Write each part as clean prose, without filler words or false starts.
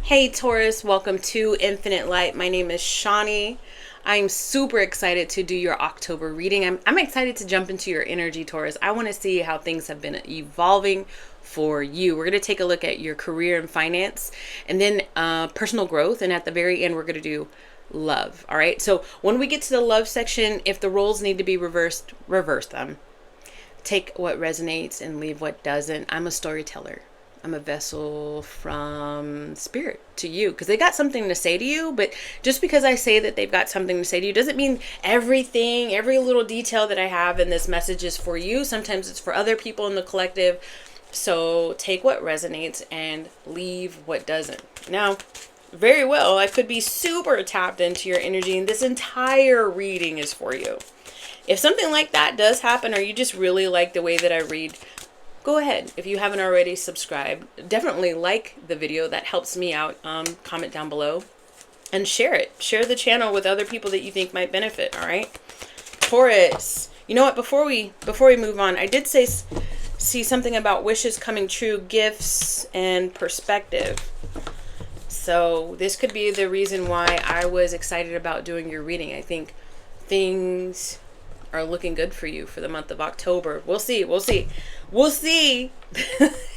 Hey Taurus, welcome to Infinite Light. My name is Shawnee. I'm super excited to do your October reading. I'm excited to jump into your energy, Taurus. I want to see how things have been evolving for you. We're going to take a look at your career and finance, and then personal growth. And at the very end, we're going to do love. All right. So when we get to the love section, if the roles need to be reversed, reverse them. Take what resonates and leave what doesn't. I'm a storyteller. I'm a vessel from spirit to you because they got something to say to you. But just because I say that they've got something to say to you doesn't mean everything, every little detail that I have in this message is for you. Sometimes it's for other people in the collective. So take what resonates and leave what doesn't. Now, very well, I could be super tapped into your energy and this entire reading is for you. If something like that does happen, or you just really like the way that I read, go ahead. If you haven't already subscribed, definitely like the video. That helps me out. Comment down below and share it. Share the channel with other people that you think might benefit. All right. Taurus. You know what? Before we move on, I did see something about wishes coming true, gifts, and perspective. So this could be the reason why I was excited about doing your reading. I think things are looking good for you for the month of October. We'll see.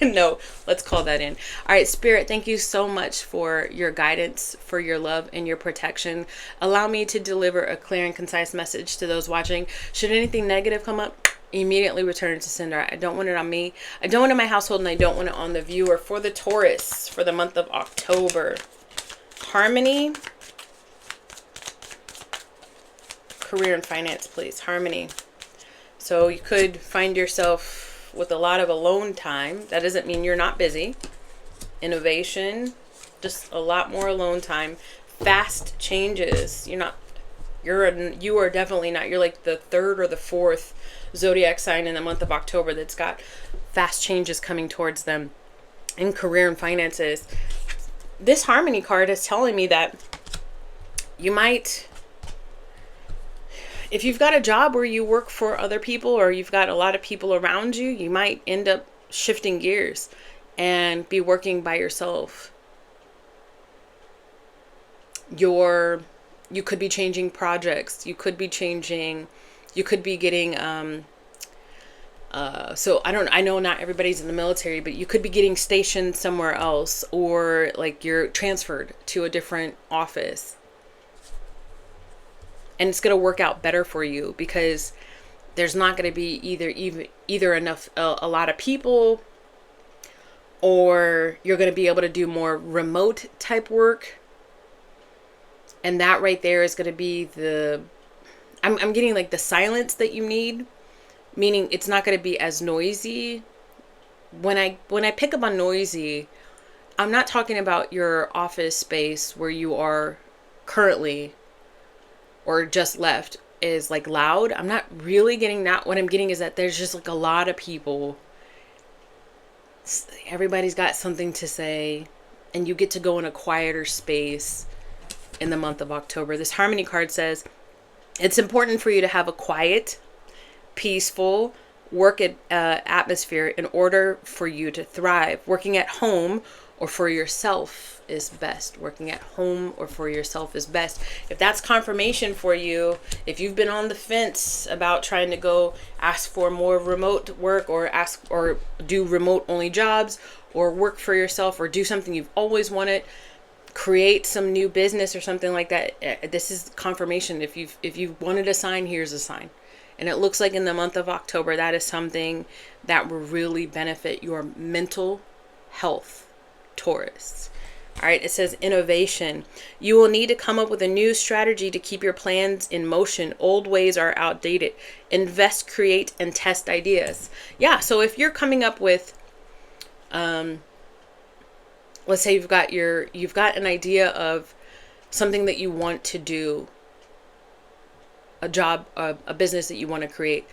No, let's call that in. All right, Spirit, thank you so much for your guidance, for your love and your protection. Allow me to deliver a clear and concise message to those watching. Should anything negative come up, immediately return it to sender. I don't want it on me. I don't want it in my household, and I don't want it on the viewer. For the Taurus, for the month of October. Harmony. Career and finance, please. Harmony. So you could find yourself with a lot of alone time. That doesn't mean you're not busy. Innovation, just a lot more alone time. Fast changes. You are definitely not. You're like the third or the fourth zodiac sign in the month of October that's got fast changes coming towards them in career and finances. This harmony card is telling me that you might, if you've got a job where you work for other people or you've got a lot of people around you, you might end up shifting gears and be working by yourself. You could be changing projects. You could be getting, so I know not everybody's in the military, but you could be getting stationed somewhere else, or like you're transferred to a different office. And it's going to work out better for you because there's not going to be either enough, a lot of people, or you're going to be able to do more remote type work. And that right there is going to be I'm getting like the silence that you need, meaning it's not going to be as noisy. When I pick up on noisy, I'm not talking about your office space where you are currently or just left is like loud. I'm not really getting that. What I'm getting is that there's just like a lot of people. Everybody's got something to say, and you get to go in a quieter space in the month of October. This harmony card says it's important for you to have a quiet, peaceful work atmosphere in order for you to thrive. Working at home or for yourself is best. Working at home or for yourself is best. If that's confirmation for you, if you've been on the fence about trying to go ask for more remote work, or do remote only jobs, or work for yourself, or do something you've always wanted, create some new business or something like that, this is confirmation. If you've wanted a sign, here's a sign. And it looks like in the month of October, that is something that will really benefit your mental health, Taurus. All right, it says innovation. You will need to come up with a new strategy to keep your plans in motion. Old ways are outdated. Invest, create, and test ideas. Yeah, so if you're coming up with, let's say you've got an idea of something that you want to do, a job, a business that you want to create,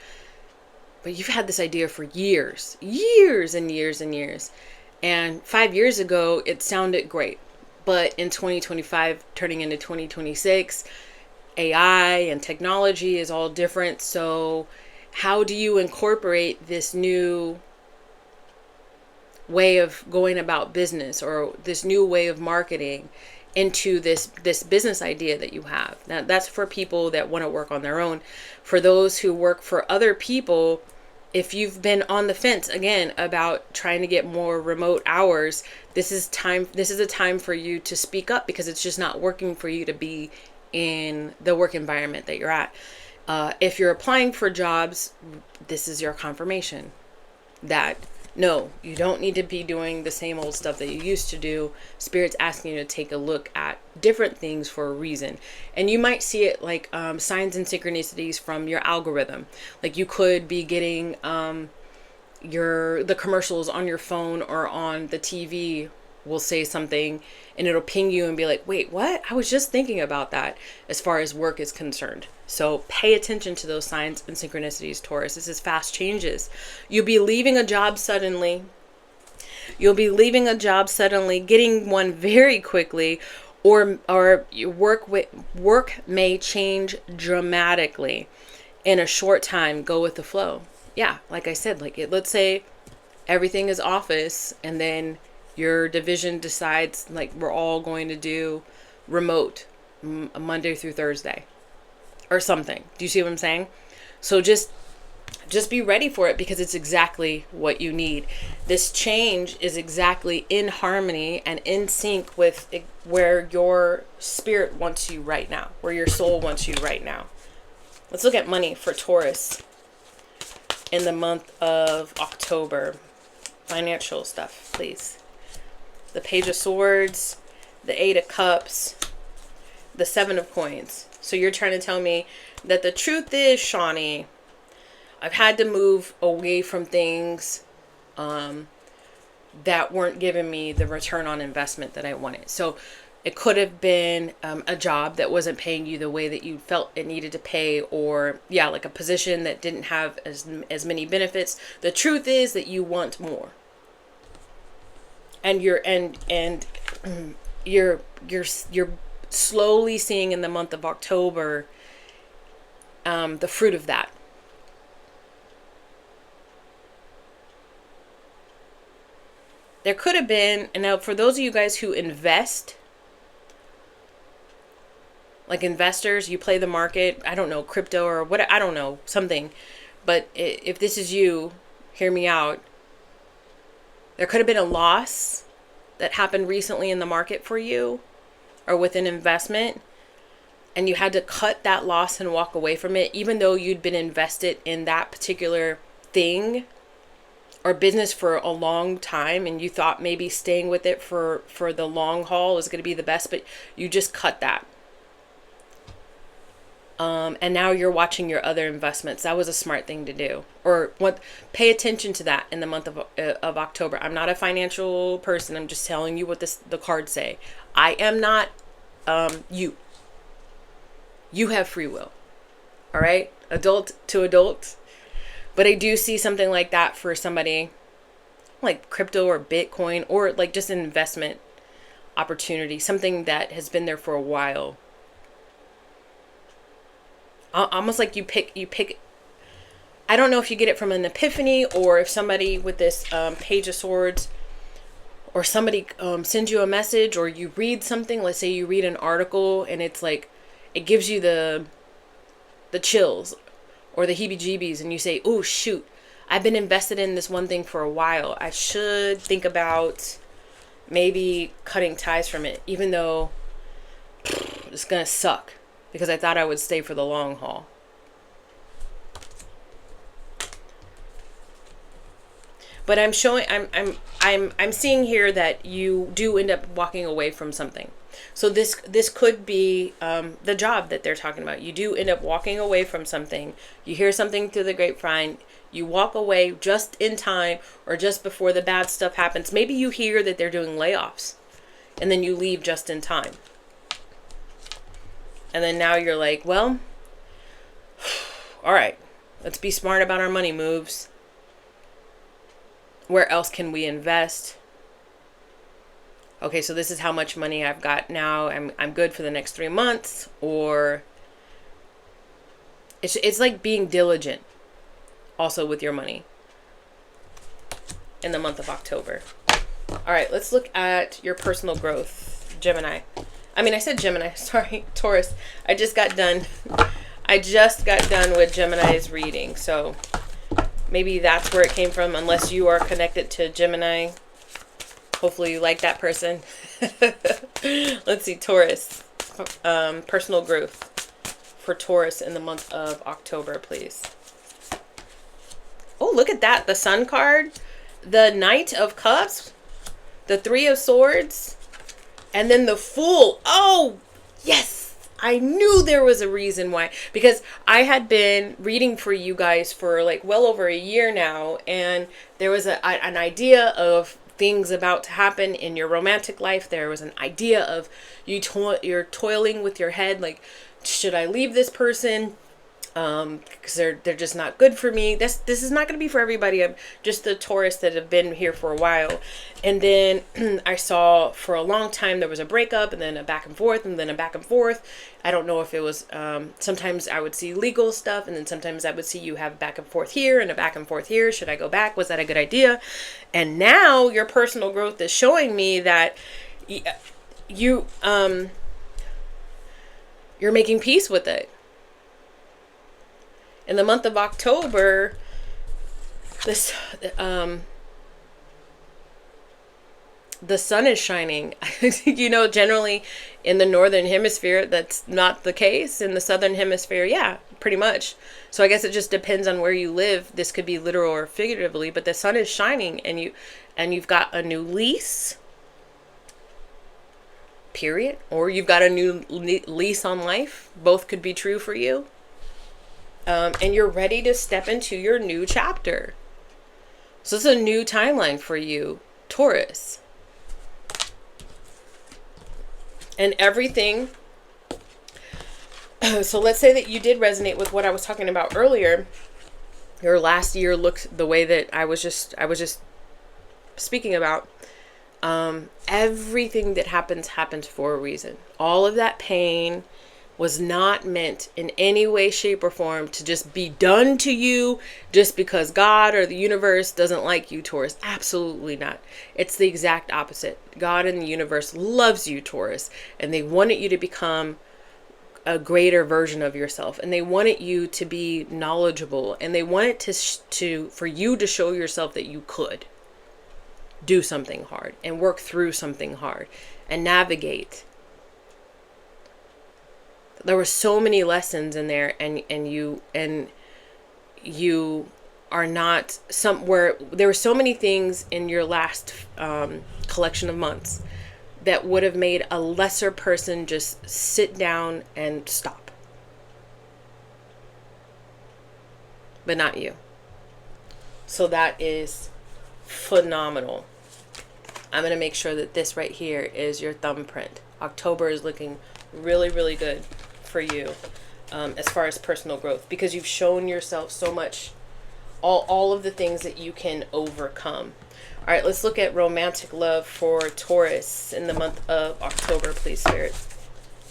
but you've had this idea for years and years and years. And 5 years ago, it sounded great. But in 2025, turning into 2026, AI and technology is all different. So how do you incorporate this new way of going about business or this new way of marketing into this business idea that you have. Now that's for people that want to work on their own. For those who work for other people, if you've been on the fence again about trying to get more remote hours, this is a time for you to speak up, because it's just not working for you to be in the work environment that you're at. If you're applying for jobs, this is your confirmation that no, you don't need to be doing the same old stuff that you used to do. Spirit's asking you to take a look at different things for a reason. And you might see it like signs and synchronicities from your algorithm. Like you could be getting the commercials on your phone or on the TV will say something and it'll ping you and be like, wait, what? I was just thinking about that, as far as work is concerned. So pay attention to those signs and synchronicities, Taurus. This is fast changes. You'll be leaving a job suddenly. Getting one very quickly, or your work may change dramatically in a short time. Go with the flow. Yeah, like I said, let's say everything is office and then your division decides like we're all going to do remote Monday through Thursday or something. Do you see what I'm saying? So just be ready for it, because it's exactly what you need. This change is exactly in harmony and in sync with where your spirit wants you right now, where your soul wants you right now. Let's look at money for Taurus in the month of October. Financial stuff, please. The Page of Swords, the Eight of Cups, the Seven of Coins. So you're trying to tell me that the truth is, Shawnee, I've had to move away from things that weren't giving me the return on investment that I wanted. So it could have been a job that wasn't paying you the way that you felt it needed to pay, or like a position that didn't have as many benefits. The truth is that you want more. And you're slowly seeing in the month of October the fruit of that. There could have been, and now for those of you guys who invest, like investors, you play the market, I don't know, crypto or what, I don't know, something. But if this is you, hear me out. There could have been a loss that happened recently in the market for you or with an investment, and you had to cut that loss and walk away from it, even though you'd been invested in that particular thing or business for a long time, and you thought maybe staying with it for the long haul is going to be the best, but you just cut that. And now you're watching your other investments. That was a smart thing to do. Or pay attention to that in the month of October. I'm not a financial person. I'm just telling you what the cards say. I am not you. You have free will. All right? Adult to adult. But I do see something like that for somebody like crypto or Bitcoin, or like just an investment opportunity. Something that has been there for a while. Almost like you pick. I don't know if you get it from an epiphany, or if somebody with this Page of Swords, or somebody sends you a message, or you read something. Let's say you read an article and it's like, it gives you the chills or the heebie-jeebies, and you say, oh shoot, I've been invested in this one thing for a while. I should think about maybe cutting ties from it, even though it's gonna suck. Because I thought I would stay for the long haul. But I'm seeing here that you do end up walking away from something. So this could be the job that they're talking about. You do end up walking away from something. You hear something through the grapevine. You walk away just in time, or just before the bad stuff happens. Maybe you hear that they're doing layoffs, and then you leave just in time. And then now you're like, well, all right, let's be smart about our money moves. Where else can we invest? Okay, so this is how much money I've got now. I'm good for the next 3 months. Or it's like being diligent also with your money. in the month of October. All right, let's look at your personal growth, Gemini. I said Gemini, sorry, Taurus. I just got done with Gemini's reading. So maybe that's where it came from, unless you are connected to Gemini. Hopefully you like that person. Let's see, Taurus. Personal growth for Taurus in the month of October, please. Oh, look at that. The Sun card, the Knight of Cups, the Three of Swords, and then the Fool. Oh, yes. I knew there was a reason why, because I had been reading for you guys for like well over a year now, and there was an idea of things about to happen in your romantic life. There was an idea of you're toiling with your head, like, should I leave this person? Because they're just not good for me. This is not going to be for everybody. I'm just the Taurus that have been here for a while. And then I saw for a long time there was a breakup, and then a back and forth, and then a back and forth. I don't know if it was, sometimes I would see legal stuff, and then sometimes I would see you have back and forth here and a back and forth here. Should I go back? Was that a good idea? And now your personal growth is showing me that you're making peace with it. In the month of October, this the sun is shining. Generally in the northern hemisphere, that's not the case. In the southern hemisphere, yeah, pretty much. So I guess it just depends on where you live. This could be literal or figuratively, but the sun is shining, and you've got a new lease. Period. Or you've got a new lease on life. Both could be true for you. And you're ready to step into your new chapter. So it's a new timeline for you, Taurus. And everything. So let's say that you did resonate with what I was talking about earlier. Your last year looked the way that I was just speaking about. Everything that happens for a reason. All of that pain was not meant in any way, shape, or form to just be done to you just because God or the universe doesn't like you, Taurus. Absolutely not. It's the exact opposite. God and the universe loves you, Taurus, and they wanted you to become a greater version of yourself, and they wanted you to be knowledgeable, and they wanted for you to show yourself that you could do something hard and work through something hard and navigate. There were so many lessons in there, and you are not somewhere. There were so many things in your last collection of months that would have made a lesser person just sit down and stop. But not you. So that is phenomenal. I'm going to make sure that this right here is your thumbprint. October is looking really, really good for you as far as personal growth, because you've shown yourself so much, all of the things that you can overcome. All right, let's look at romantic love for Taurus in the month of October, please, Spirit.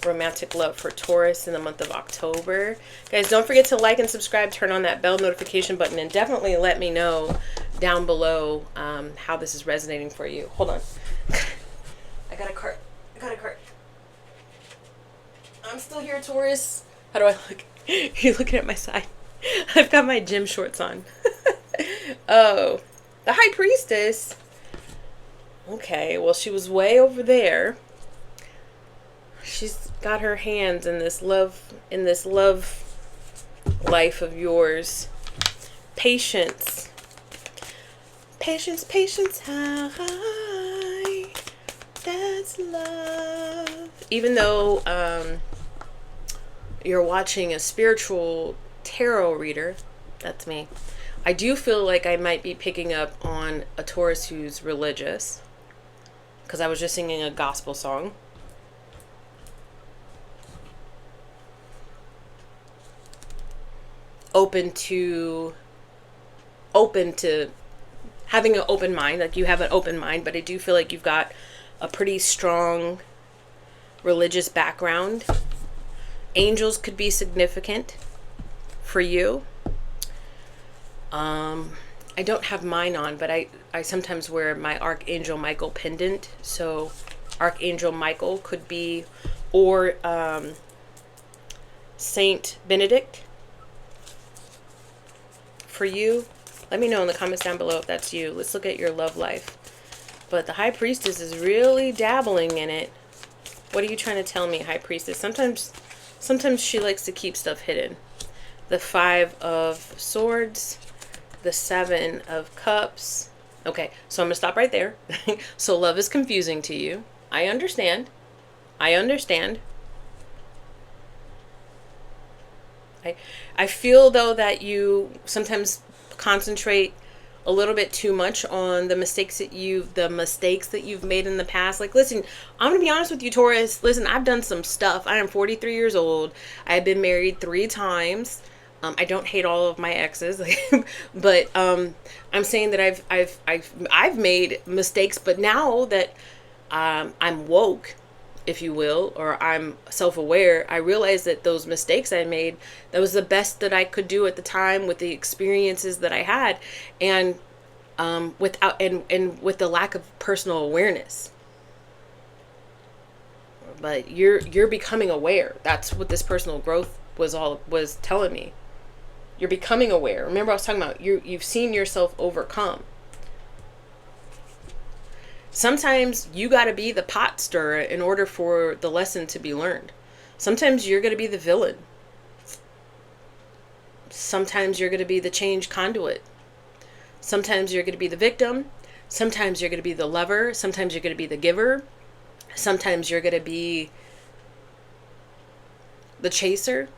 Romantic love for Taurus in the month of October. Guys, don't forget to like and subscribe, turn on that bell notification button, and definitely let me know down below how this is resonating for you. Hold on. I got a cart. I'm still here, Taurus. How do I look? You're looking at my side. I've got my gym shorts on. Oh, the High Priestess. Okay, well, she was way over there. She's got her hands in this love life of yours. Patience. Patience, high. That's love. Even though you're watching a spiritual tarot reader, that's me, I do feel like I might be picking up on a Taurus who's religious, because I was just singing a gospel song. Open to having an open mind, like you have an open mind, but I do feel like you've got a pretty strong religious background. Angels could be significant for you. I don't have mine on, but I sometimes wear my Archangel Michael pendant. So Archangel Michael could be, or Saint Benedict for you. Let me know in the comments down below if that's you. Let's look at your love life. But the High Priestess is really dabbling in it. What are you trying to tell me, High Priestess? Sometimes she likes to keep stuff hidden. The 5 of Swords, the 7 of Cups. Okay, so I'm going to stop right there. So love is confusing to you. I understand. I understand. I feel, though, that you sometimes concentrate a little bit too much on the mistakes that you've made in the past. Like, listen, I'm gonna be honest with you, Taurus. Listen, I've done some stuff. I am 43 years old. I've been married 3 times. I don't hate all of my exes, but I'm saying that I've made mistakes. But now that I'm woke, if you will, or I'm self-aware, I realize that those mistakes I made, that was the best that I could do at the time with the experiences that I had, and with the lack of personal awareness. But you're becoming aware. That's what this personal growth was telling me. You're becoming aware. Remember, I was talking about you've seen yourself overcome. Sometimes you got to be the pot stirrer in order for the lesson to be learned. Sometimes you're going to be the villain. Sometimes you're going to be the change conduit. Sometimes you're going to be the victim. Sometimes you're going to be the lover. Sometimes you're going to be the giver. Sometimes you're going to be the chaser.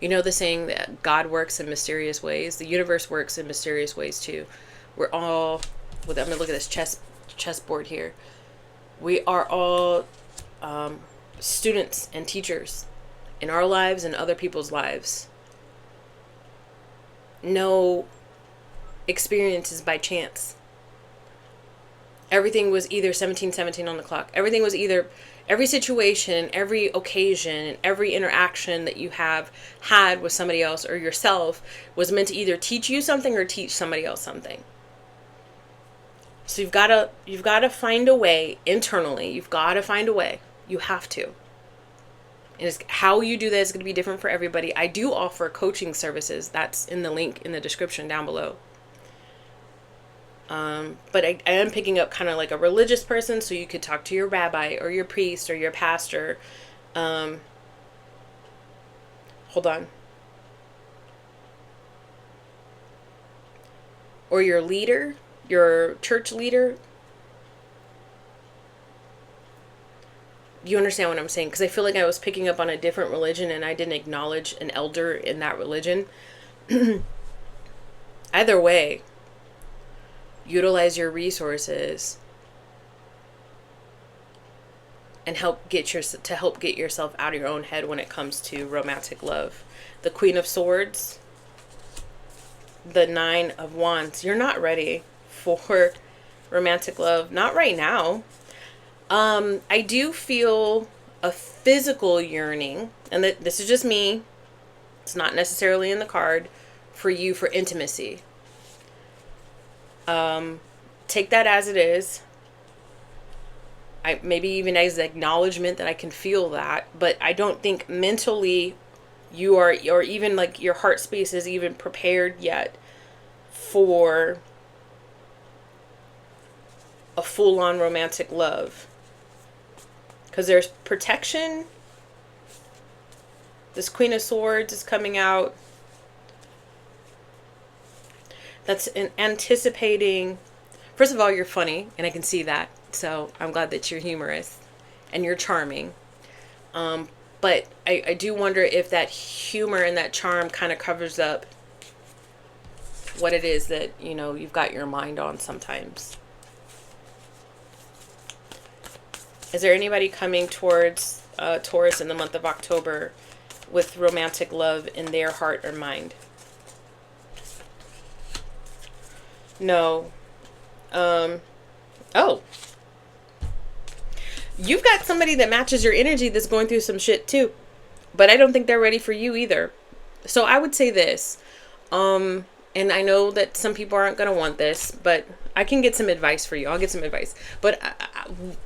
You know the saying that God works in mysterious ways? The universe works in mysterious ways too. We're all, I'm going to look at this chessboard here. We are all students and teachers in our lives and other people's lives. No experience is by chance. Everything was either 1717 on the clock. Everything was either, every situation, every occasion, every interaction that you have had with somebody else or yourself was meant to either teach you something or teach somebody else something. So you've got to find a way internally. You've got to find a way. You have to. And it's, how you do that is going to be different for everybody. I do offer coaching services. That's in the link in the description down below. But I am picking up kind of like a religious person, so you could talk to your rabbi or your priest or your pastor. Hold on. Or your leader, your church leader. You understand what I'm saying? Because I feel like I was picking up on a different religion and I didn't acknowledge an elder in that religion. Either way, utilize your resources and help get yourself out of your own head when it comes to romantic love. The Queen of Swords, the 9 of Wands. You're not ready for romantic love. Not right now. I do feel a physical yearning, and this is just me. It's not necessarily in the card for you for intimacy. Take that as it is. Maybe even as acknowledgement that I can feel that, but I don't think mentally you are, or even like your heart space is even prepared yet for a full-on romantic love. Because there's protection. This Queen of Swords is coming out. That's anticipating. First of all, you're funny, and I can see that. So I'm glad that you're humorous and you're charming. But I do wonder if that humor and that charm kind of covers up what it is that, you know, you've got your mind on sometimes. Is there anybody coming towards Taurus in the month of October with romantic love in their heart or mind? No. Oh. You've got somebody that matches your energy that's going through some shit too. but I don't think they're ready for you either. So I would say this, and I know that some people aren't going to want this, but I can get some advice for you. I'll get some advice. But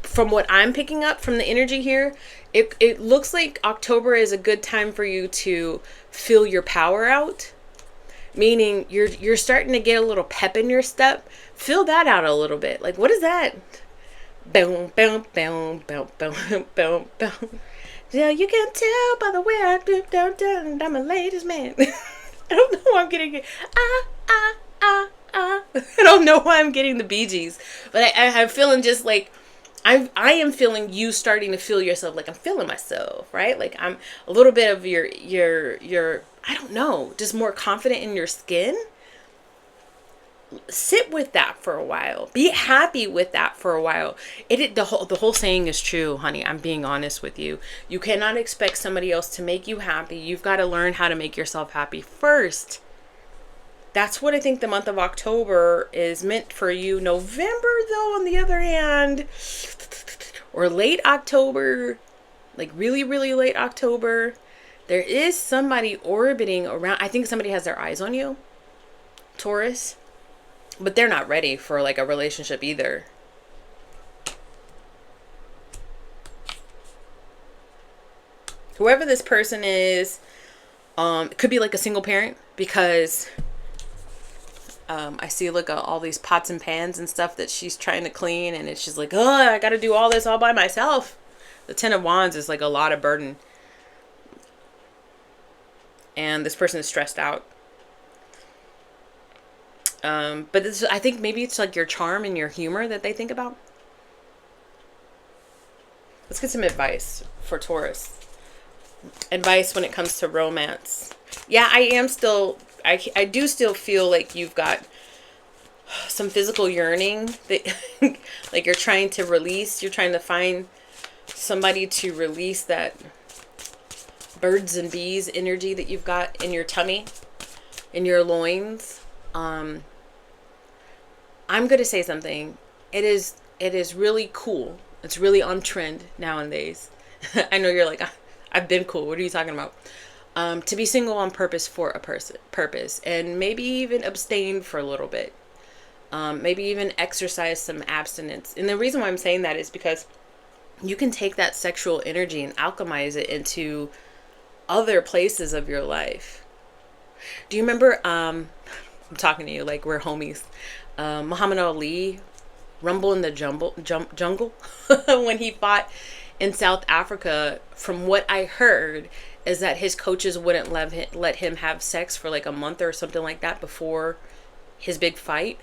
from what I'm picking up from the energy here, it looks like October is a good time for you to feel your power out. Meaning you're starting to get a little pep in your step. Feel that out a little bit. Like, what is that? Boom, boom, boom, boom, boom, boom, boom. Yeah, you can tell by the way I do down. I'm a ladies' man. I don't know why I'm getting it. I don't know why I'm getting the Bee Gees, but I'm feeling just like I am feeling you starting to feel yourself. Like I'm feeling myself, right? Like I'm a little bit of your I don't know, just more confident in your skin. Sit with that for a while. Be happy with that for a while. The whole saying is true, honey. I'm being honest with you. You cannot expect somebody else to make you happy. You've got to learn how to make yourself happy first. That's what I think the month of October is meant for you. November, though, on the other hand, or late October, like really, really late October, there is somebody orbiting around. I think somebody has their eyes on you, Taurus. But they're not ready for like a relationship either. Whoever this person is, it could be like a single parent because I see like all these pots and pans and stuff that she's trying to clean, and it's just like, oh, I got to do all this all by myself. The Ten of Wands is like a lot of burden. And this person is stressed out. But I think maybe it's like your charm and your humor that they think about. Let's get some advice for Taurus. Advice when it comes to romance. Yeah, I do still feel like you've got some physical yearning that like you're trying to release. You're trying to find somebody to release that birds and bees energy that you've got in your tummy, in your loins. I'm going to say something. It is really cool. It's really on trend nowadays. I know you're like, I've been cool. What are you talking about? To be single on purpose for a purpose, and maybe even abstain for a little bit. Maybe even exercise some abstinence. And the reason why I'm saying that is because you can take that sexual energy and alchemize it into other places of your life. Do you remember, I'm talking to you like we're homies, Muhammad Ali, Rumble in the Jungle, when he fought in South Africa? From what I heard is that his coaches wouldn't let him have sex for like a month or something like that before his big fight.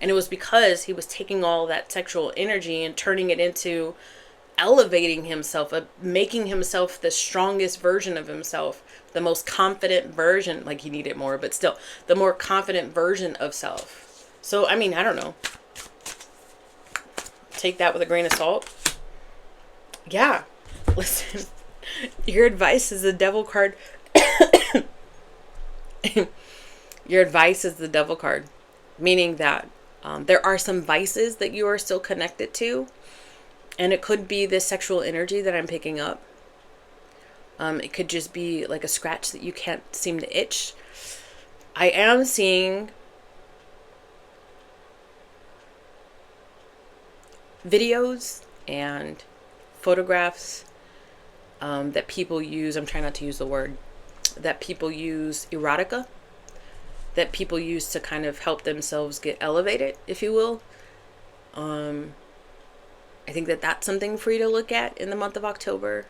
And it was because he was taking all that sexual energy and turning it into elevating himself, making himself the strongest version of himself, the most confident version. Like he needed more, but still the more confident version of self. So, I mean, I don't know. Take that with a grain of salt. Yeah. Listen, your advice is the devil card. Your advice is the devil card, meaning that there are some vices that you are still connected to. And it could be this sexual energy that I'm picking up. It could just be like a scratch that you can't seem to itch. I am seeing videos and photographs that people use. I'm trying not to use the word. That people use erotica. That people use to kind of help themselves get elevated, if you will. I think that that's something for you to look at in the month of October.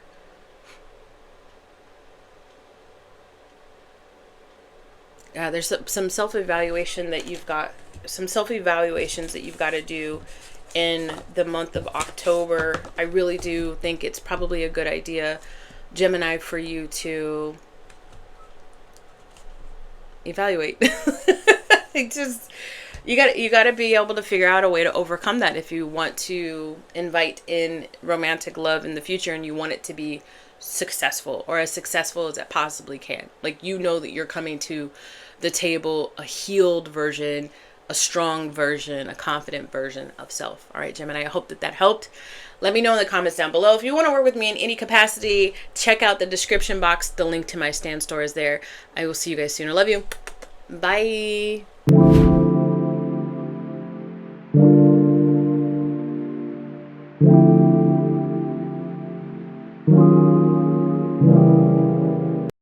There's some self-evaluation that you've got, some self-evaluations that you've got to do in the month of October. I really do think it's probably a good idea, Gemini, for you to evaluate. It just, you got to be able to figure out a way to overcome that if you want to invite in romantic love in the future and you want it to be successful, or as successful as it possibly can. Like, you know that you're coming to the table a healed version, a strong version, a confident version of self. All right, Gemini, I hope that that helped. Let me know in the comments down below. If you want to work with me in any capacity, check out the description box. The link to my Stan store is there. I will see you guys soon. I love you. Bye.